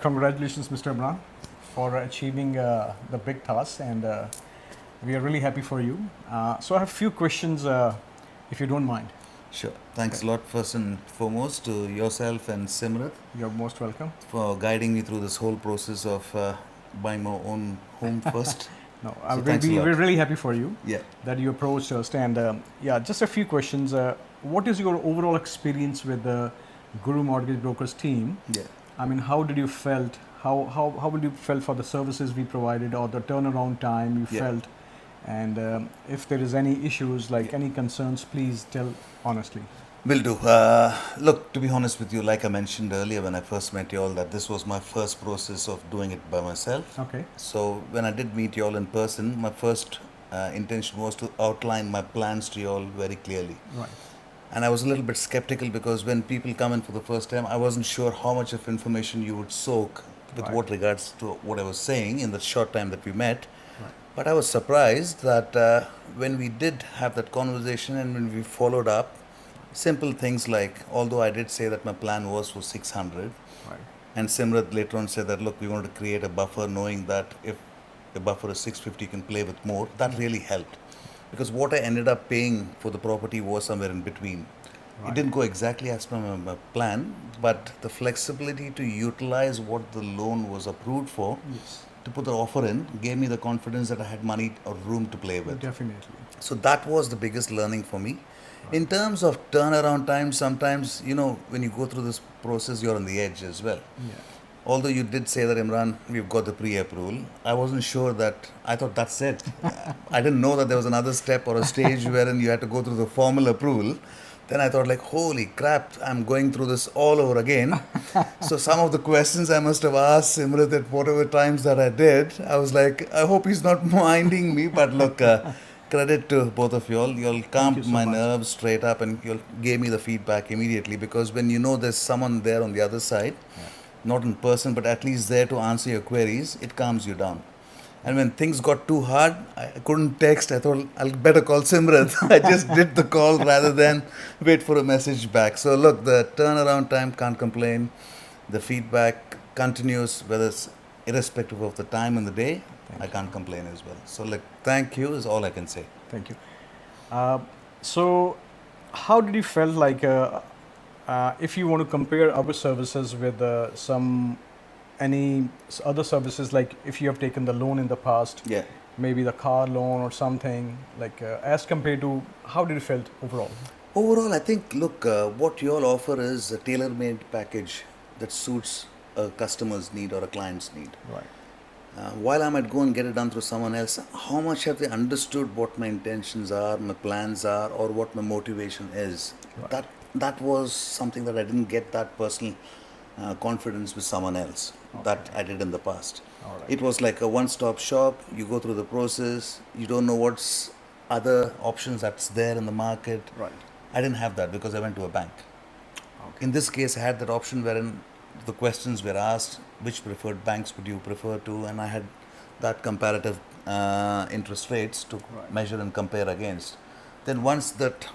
Congratulations, Mr. Imran, for achieving the big task, and we are really happy for you. So I have a few questions, if you don't mind. Sure. Thanks Okay. a lot, first and foremost, to yourself and Simrat You're most welcome. for guiding me through this whole process of buying my own home first. No, So thanks a we're lot. really happy for you Yeah. that you approached us. And yeah, just a few questions. What is your overall experience with the Guru Mortgage Brokers team? Yeah. I mean, how did you felt? How would you felt for the services we provided or the turnaround time you Yeah. felt? And if there is any issues, like Yeah. any concerns, please tell honestly. Will do. Look, to be honest with you, like I mentioned earlier when I first met you all, that this was my first process of doing it by myself. Okay. So when I did meet you all in person, my first intention was to outline my plans to you all very clearly. Right. And I was a little bit skeptical because when people come in for the first time, I wasn't sure how much of information you would soak with Right. what regards to what I was saying in the short time that we met. Right. But I was surprised that when we did have that conversation and when we followed up, simple things like, although I did say that my plan was for 600, Right. and Simrat later on said that, look, we wanted to create a buffer knowing that if the buffer is 650, you can play with more. That really helped. Because what I ended up paying for the property was somewhere in between. Right. It didn't go exactly as per my plan, but the flexibility to utilize what the loan was approved for Yes. to put the offer in gave me the confidence that I had money or room to play with. Definitely. So that was the biggest learning for me. Right. In terms of turnaround time, sometimes, when you go through this process, you're on the edge as well. Yeah. Although you did say that, Imran, we've got the pre-approval, I wasn't sure that, I thought that's it. I didn't know that there was another step or a stage wherein you had to go through the formal approval. Then I thought like, holy crap, I'm going through this all over again. So some of the questions I must have asked Simrat at whatever times that I did, I was like, I hope he's not minding me. But look, credit to both of you all. You all you calmed so my much. nerves straight up and you all gave me the feedback immediately, because when you know there's someone there on the other side, Yeah. not in person, but at least there to answer your queries, it calms you down. And when things got too hard, I couldn't text. I thought I'll better call Simrat. I just did the call rather than wait for a message back. So look, the turnaround time, can't complain. The feedback continues, whether it's irrespective of the time in the day. Thank I you. can't complain as well. So like, thank you is all I can say. Thank you. So, how did you felt like if you want to compare our services with other services, like if you have taken the loan in the past, Yeah. maybe the car loan or something, like as compared to how did you felt overall? Overall, I think, look, what you all offer is a tailor-made package that suits a customer's need or a client's need. Right. While I might go and get it done through someone else, how much have they understood what my intentions are, my plans are, or what my motivation is? Right. That was something that I didn't get that personal confidence with someone else that I did in the past. All right. It was like a one-stop shop. You go through the process. You don't know what's other options that's there in the market. Right. I didn't have that because I went to a bank. Okay. In this case, I had that option wherein the questions were asked, which preferred banks would you prefer to, and I had that comparative interest rates to Right. measure and compare against. Then once that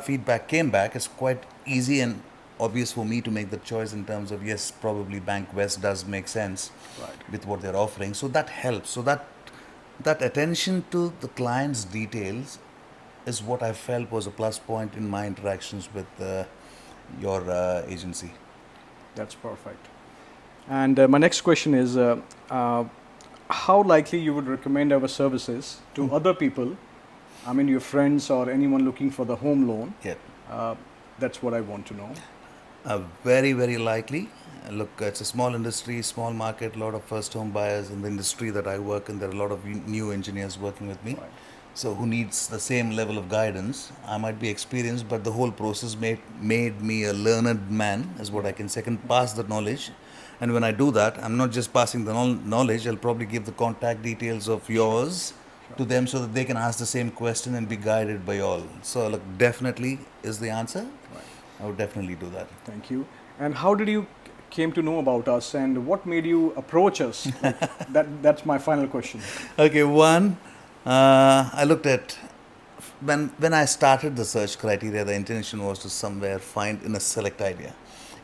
feedback came back, it's quite easy and obvious for me to make the choice in terms of, yes, probably Bank West does make sense Right. with what they're offering. So that helps. So that attention to the client's details is what I felt was a plus point in my interactions with your agency. That's perfect. And my next question is, how likely you would recommend our services to other people? I mean, your friends or anyone looking for the home loan. Yeah. That's what I want to know. Very, very likely. Look, it's a small industry, small market, a lot of first home buyers in the industry that I work in. There are a lot of new engineers working with me. Right. So who needs the same level of guidance. I might be experienced, but the whole process made me a learned man, is what I can say. I can pass the knowledge. And when I do that, I'm not just passing the knowledge, I'll probably give the contact details of yours to them so that they can ask the same question and be guided by all. So look, definitely is the answer. Right. I would definitely do that. Thank you. And how did you came to know about us, and what made you approach us? Like, that's my final question. Okay, one, I looked at when I started the search criteria, the intention was to somewhere find in a select idea.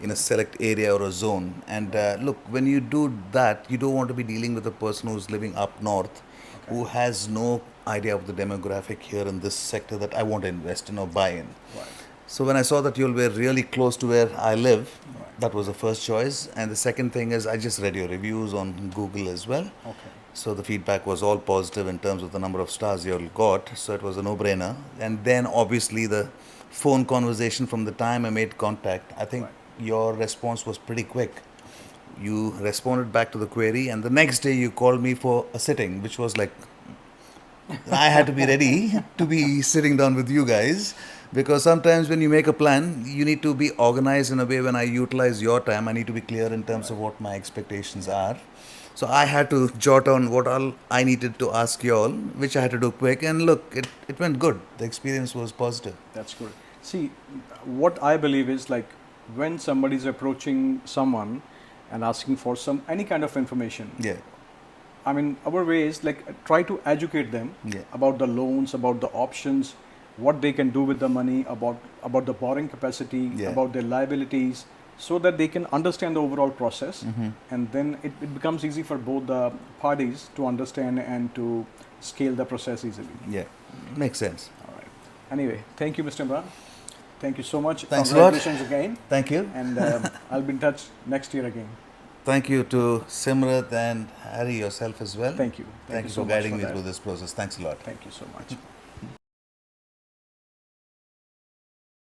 in a select area or a zone. And look, when you do that, you don't want to be dealing with a person who's living up north, who has no idea of the demographic here in this sector that I want to invest in or buy in. Right. So when I saw that you were really close to where I live, Right. that was the first choice. And the second thing is I just read your reviews on Google as well. Okay. So the feedback was all positive in terms of the number of stars you all got. So it was a no-brainer. And then obviously the phone conversation from the time I made contact, I think your response was pretty quick. You responded back to the query, and the next day you called me for a sitting, which was like I had to be ready to be sitting down with you guys, because sometimes when you make a plan, you need to be organized in a way. When I utilize your time, I need to be clear in terms of what my expectations are. So I had to jot down what all I needed to ask you all, which I had to do quick. And look, it went good. The experience was positive. That's good. See, what I believe is like when somebody is approaching someone and asking for any kind of information. Yeah. I mean, our way is like try to educate them about the loans, about the options, what they can do with the money, about the borrowing capacity, about their liabilities, so that they can understand the overall process, and then it becomes easy for both the parties to understand and to scale the process easily. Yeah, makes sense. All right. Anyway, thank you, Mr. Imran. Thank you so much. Thanks a lot. Congratulations again. Thank you. And I'll be in touch next year again. Thank you to Simrat and Harry yourself as well. Thank you. Thank you so for much guiding me that. through this process. Thanks a lot. Thank you so much.